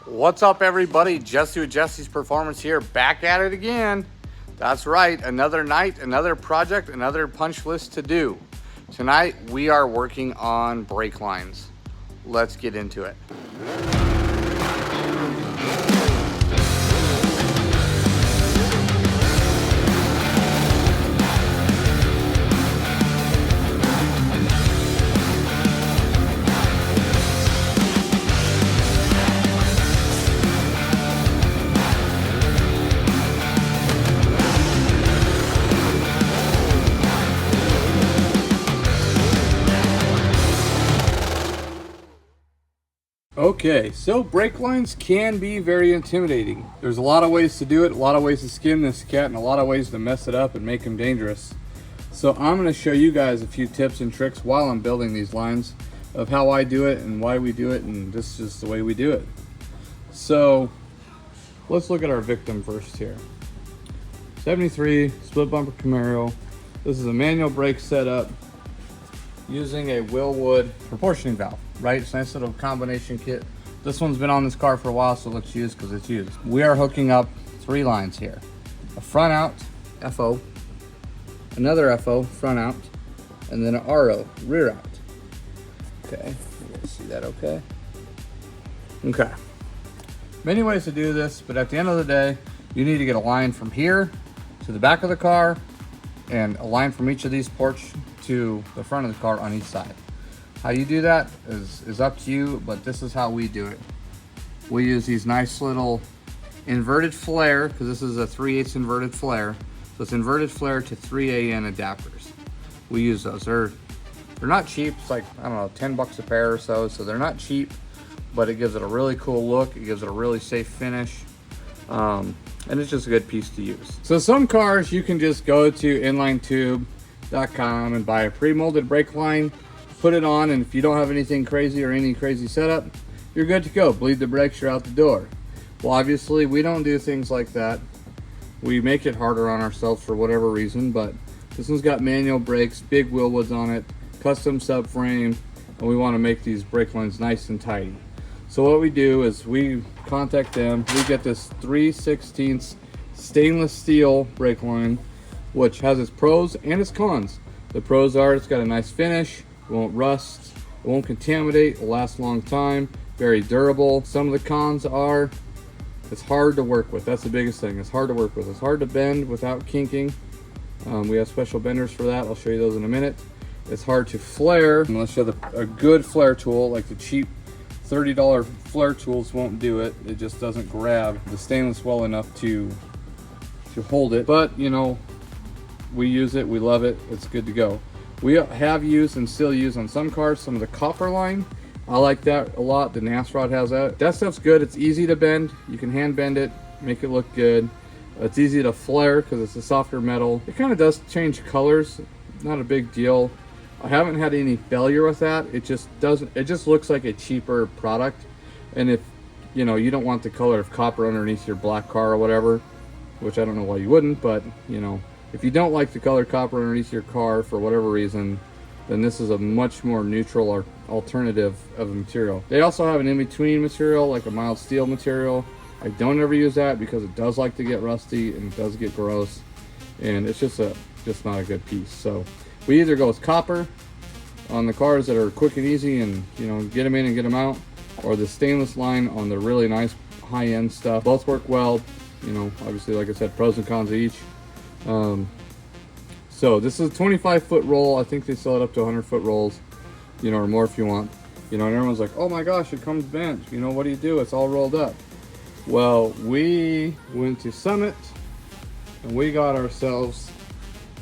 What's up, everybody? Jesse with Jesse's Performance here, back at it again. That's right, another night, another project, another punch list to do. Tonight we are working on brake lines. Let's get into it. Okay, so brake lines can be very intimidating. There's a lot of ways to do it, a lot of ways to skin this cat, and a lot of ways to mess it up and make them dangerous. So I'm going to show you guys a few tips and tricks while I'm building these lines of how I do it and why we do it, and this is just the way we do it. So let's look at our victim first here. 73 split bumper Camaro. This is a manual brake setup using a Wilwood proportioning valve, right? It's a nice little combination kit. This one's been on this car for a while, so let's use because it's used. We are hooking up 3 lines here. A front out, FO, another FO, front out, and then an RO, rear out. Okay, you guys see that okay? Okay. Many ways to do this, but at the end of the day, you need to get a line from here to the back of the car and a line from each of these ports to the front of the car on each side. How you do that is up to you, but this is how we do it. We use these nice little inverted flare, because this is a 3/8 inverted flare. So it's inverted flare to 3AN adapters. We use those. They're not cheap. It's like, I don't know, 10 bucks a pair or so. So they're not cheap, but it gives it a really cool look. It gives it a really safe finish. And it's just a good piece to use. So some cars you can just go to inlinetube.com and buy a pre-molded brake line, put it on, and if you don't have anything crazy or any crazy setup, you're good to go. Bleed the brakes, you're out the door. Well, obviously we don't do things like that. We make it harder on ourselves for whatever reason, but this one's got manual brakes, big Wilwoods on it, custom subframe, and we want to make these brake lines nice and tidy. So what we do is we contact them. We get this 3/16 stainless steel brake line, which has its pros and its cons. The pros are it's got a nice finish, it won't rust, it won't contaminate, it'll last a long time, very durable. Some of the cons are it's hard to work with. That's the biggest thing. It's hard to work with. It's hard to bend without kinking. We have special benders for that. I'll show you those in a minute. It's hard to flare unless you have a good flare tool, like the cheap $30 flare tools won't do it. It just doesn't grab the stainless well enough to hold it. But you know, we use it, we love it, it's good to go. We have used and still use on some cars some of the copper line. I like that a lot. The Nasrod has that. That stuff's good. It's easy to bend. You can hand bend it, make it look good. It's easy to flare because it's a softer metal. It kind of does change colors, not a big deal. I haven't had any failure with that. It just doesn't, it just looks like a cheaper product. And if you know you don't want the color of copper underneath your black car or whatever, which I don't know why you wouldn't, but you know, if you don't like the color copper underneath your car for whatever reason, then this is a much more neutral or alternative of a material. They also have an in-between material, like a mild steel material. I don't ever use that because it does like to get rusty and it does get gross, and it's just not a good piece. So we either go with copper on the cars that are quick and easy and you know, get them in and get them out, or the stainless line on the really nice high-end stuff. Both work well. You know, obviously, like I said, pros and cons of each. So this is a 25-foot roll. I think they sell it up to 100-foot rolls, you know, or more if you want. You know, and everyone's like, oh my gosh, it comes bent. You know, what do you do? It's all rolled up. Well, we went to Summit and we got ourselves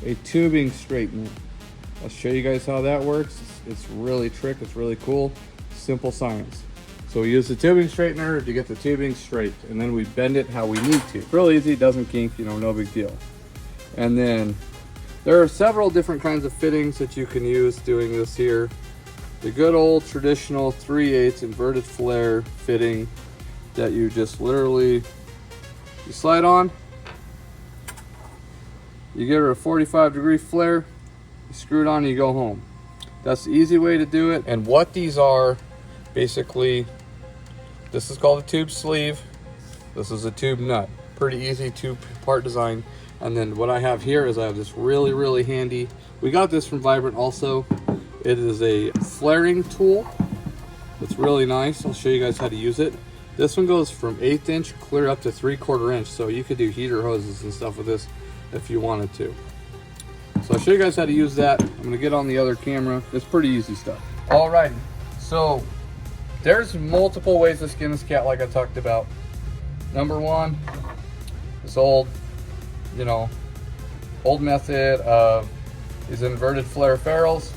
a tubing straightener. I'll show you guys how that works. It's really trick. It's really cool. Simple science. So we use the tubing straightener to get the tubing straight, and then we bend it how we need to. It's real easy, doesn't kink, you know, no big deal. And then there are several different kinds of fittings that you can use doing this here. The good old traditional 3/8 inverted flare fitting that you just literally, you slide on, you give her a 45-degree flare, you screw it on and you go home. That's the easy way to do it. And what these are, basically, This is called a tube sleeve. This is a tube nut. Pretty easy two-part design. And then what I have here is I have this really handy, we got this from Vibrant also. It is a flaring tool. It's really nice. I'll show you guys how to use it. This one goes from 1/8 inch clear up to 3/4 inch. So you could do heater hoses and stuff with this if you wanted to. So I'll show you guys how to use that. I'm gonna get on the other camera. It's pretty easy stuff. Alrighty, so there's multiple ways to skin this cat like I talked about. Number one, this old method of these inverted flare ferrules.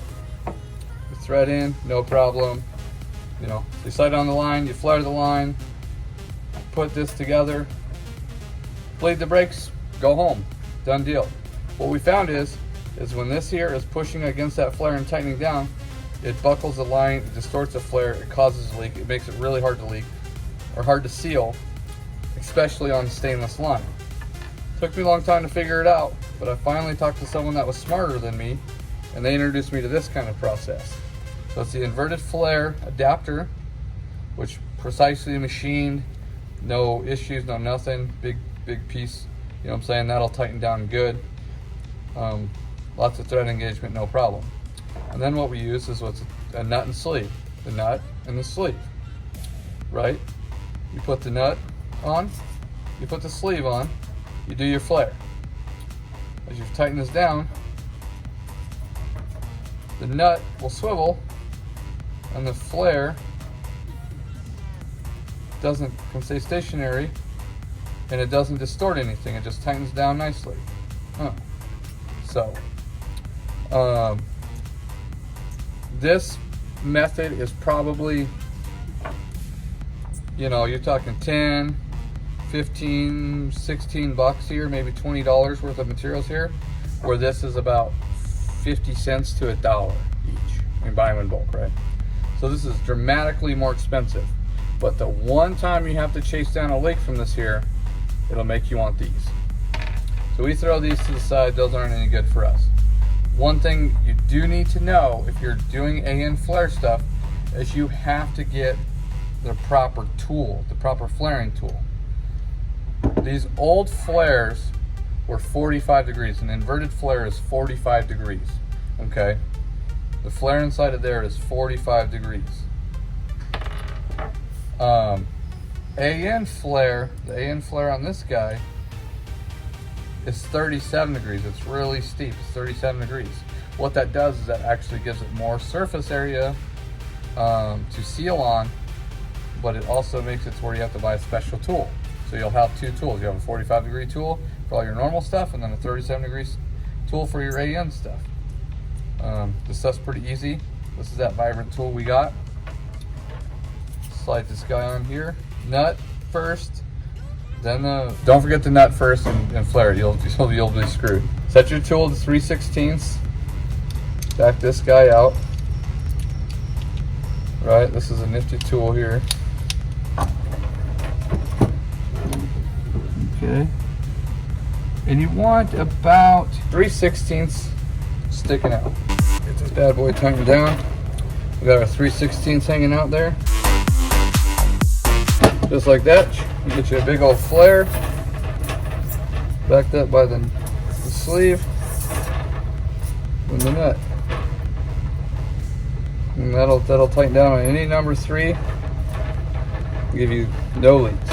You thread in, no problem. You sight on the line, you flare the line, put this together, bleed the brakes, go home, done deal. What we found is when this here is pushing against that flare and tightening down, it buckles the line, it distorts the flare, it causes a leak, it makes it really hard to leak, or hard to seal, especially on stainless line. Took me a long time to figure it out, but I finally talked to someone that was smarter than me, and they introduced me to this kind of process. So it's the inverted flare adapter, which precisely machined, no issues, no nothing, big piece, you know what I'm saying, that'll tighten down good. Lots of thread engagement, no problem. And then what we use is what's a nut and sleeve, the nut and the sleeve, right? You put the nut on, you put the sleeve on, you do your flare. As you tighten this down, the nut will swivel and the flare can stay stationary, and it doesn't distort anything, it just tightens down nicely. So this method is probably, you're talking 10, 15, 16 bucks here, maybe $20 worth of materials here, where this is about 50 cents to $1 each. You buy them in bulk, right? So this is dramatically more expensive. But the one time you have to chase down a leak from this here, it'll make you want these. So we throw these to the side, those aren't any good for us. One thing you do need to know if you're doing AN flare stuff is you have to get the proper tool, the proper flaring tool. These old flares were 45 degrees. An inverted flare is 45 degrees, okay? The flare inside of there is 45 degrees. AN flare, the AN flare on this guy is 37 degrees. It's really steep, it's 37 degrees. What that does is that actually gives it more surface area to seal on, but it also makes it to where you have to buy a special tool. So you'll have two tools. You have a 45 degree tool for all your normal stuff, and then a 37 degrees tool for your AN stuff. This stuff's pretty easy. This is that Vibrant tool we got. Slide this guy on here. Nut first, then don't forget the nut first and flare it. You'll be screwed. Set your tool to 3/16. Back this guy out. Right, this is a nifty tool here. Okay. And you want about 3/16 sticking out. Get this bad boy tightened down. We got our 3/16 hanging out there. Just like that. You get you a big old flare. Backed up by the sleeve and the nut. And that'll tighten down on any number 3. Give you no leaks.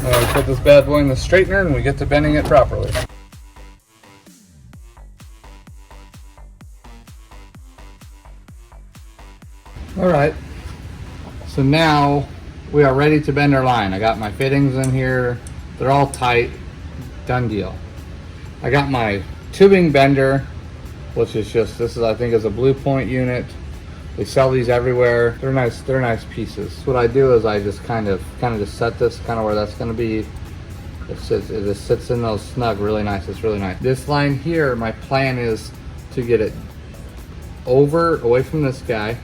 Now we put this bad boy in the straightener and we get to bending it properly. Alright, so now we are ready to bend our line. I got my fittings in here, they're all tight, done deal. I got my tubing bender, which is just, I think is a Blue Point unit. They sell these everywhere. They're nice pieces. What I do is I just kind of just set this kind of where that's going to be. It just sits in those snug really nice. It's really nice. This line here, my plan is to get it away from this guy.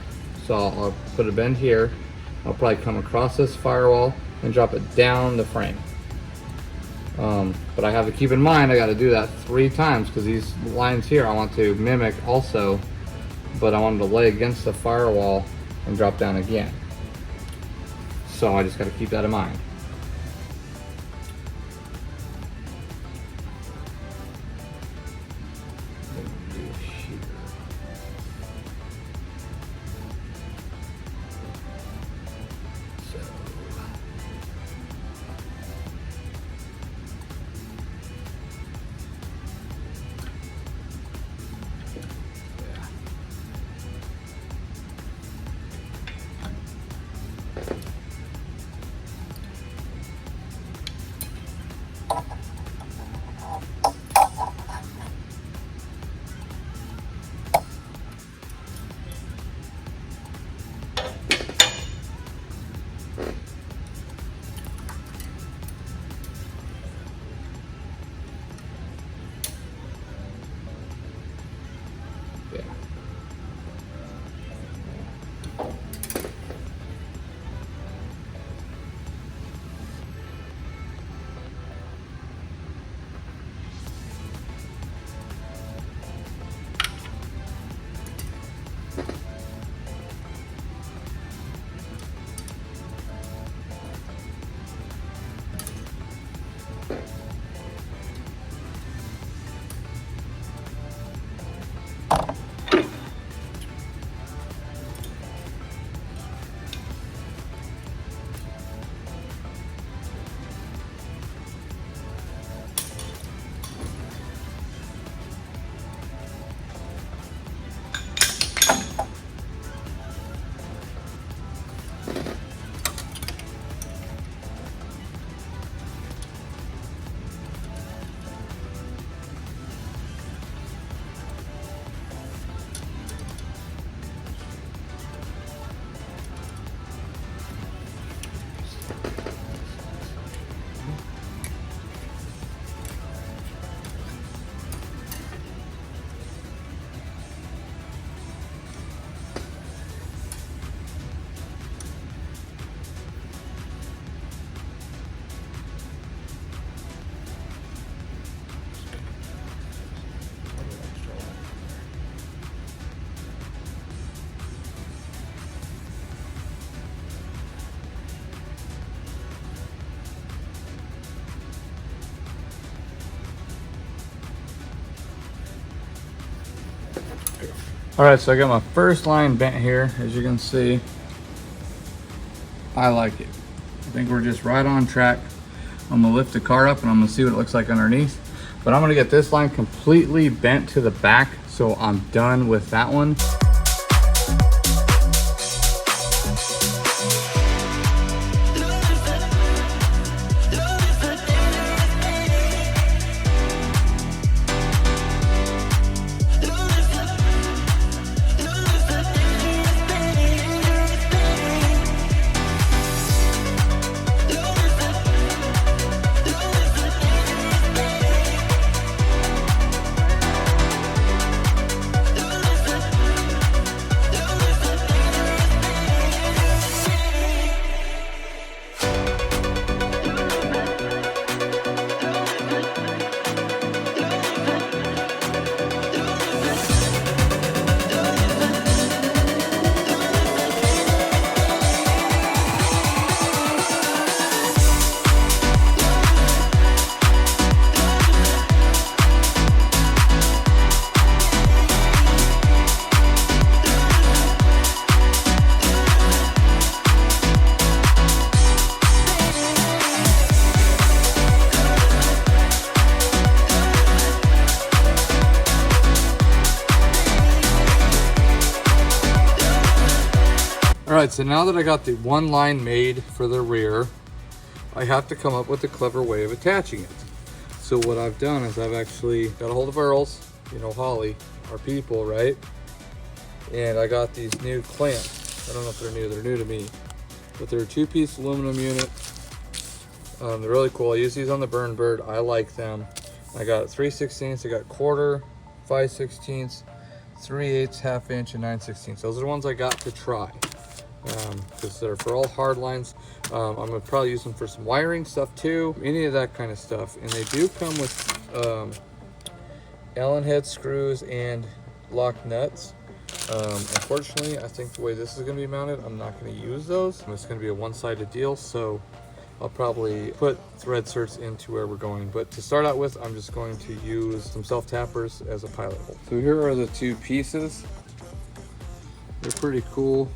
So I'll put a bend here. I'll probably come across this firewall and drop it down the frame. But I have to keep in mind I got to do that 3 times because these lines here I want to mimic also but I wanted to lay against the firewall and drop down again. So I just got to keep that in mind. All right, so I got my first line bent here. As you can see, I like it. I think we're just right on track. I'm gonna lift the car up and I'm gonna see what it looks like underneath. But I'm gonna get this line completely bent to the back, so I'm done with that one. All right, so now that I got the one line made for the rear, I have to come up with a clever way of attaching it. So what I've done is I've actually got a hold of Earl's, you know, Holly, our people, right? And I got these new clamps. I don't know if they're new to me, but they're a 2-piece aluminum unit. They're really cool. I use these on the Burn Bird. I like them. I got 3/16, I got 1/4, 5/16, 3/8, 1/2 inch, and 9/16. Those are the ones I got to try. Because they're for all hard lines. I'm gonna probably use them for some wiring stuff too, any of that kind of stuff. And they do come with Allen head screws and lock nuts. Unfortunately, I think the way this is going to be mounted, I'm not going to use those. It's going to be a one-sided deal, so I'll probably put thread certs into where we're going. But to start out with, I'm just going to use some self-tappers as a pilot hole. So here are the two pieces. They're pretty cool.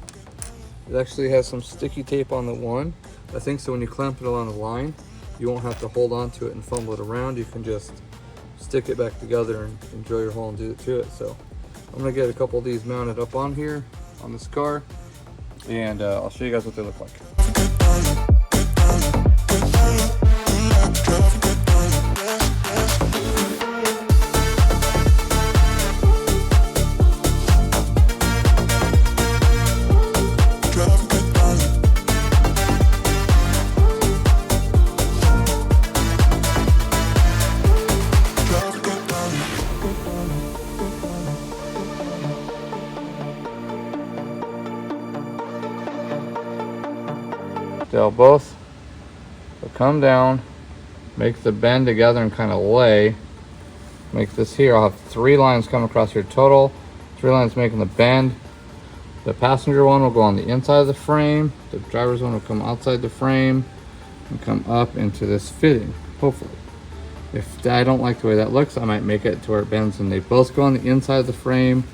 It actually has some sticky tape on the one. I think so when you clamp it along the line, you won't have to hold on to it and fumble it around. You can just stick it back together and drill your hole and do it to it. So I'm gonna get a couple of these mounted up on here on this car, and I'll show you guys what they look like. They'll both come down, make the bend together and kind of lay. Make this here, I'll have 3 lines come across here total, 3 lines making the bend. The passenger one will go on the inside of the frame, the driver's one will come outside the frame and come up into this fitting, hopefully. If I don't like the way that looks, I might make it to where it bends and they both go on the inside of the frame,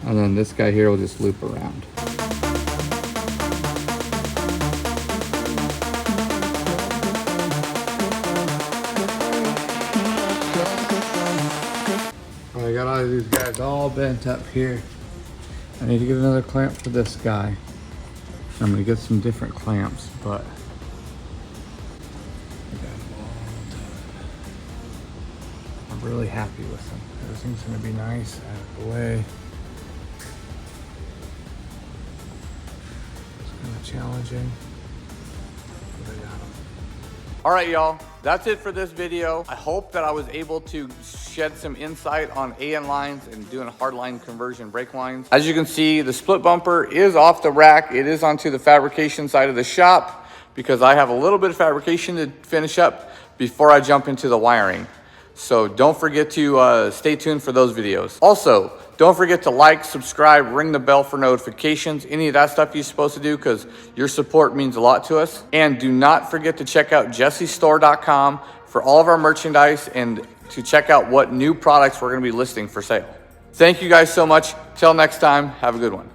and then this guy here will just loop around. I got all of these guys all bent up here. I need to get another clamp for this guy. I'm gonna get some different clamps, but I got them all done. I'm really happy with them. Everything's gonna be nice out of the way. It's kind of challenging, but I got them. All right, y'all. That's it for this video. I hope that I was able to shed some insight on AN lines and doing hard line conversion brake lines. As you can see, the split bumper is off the rack. It is onto the fabrication side of the shop because I have a little bit of fabrication to finish up before I jump into the wiring. So don't forget to stay tuned for those videos. Also, don't forget to like, subscribe, ring the bell for notifications, any of that stuff you're supposed to do because your support means a lot to us. And do not forget to check out jessiestore.com for all of our merchandise and to check out what new products we're going to be listing for sale. Thank you guys so much. Till next time, have a good one.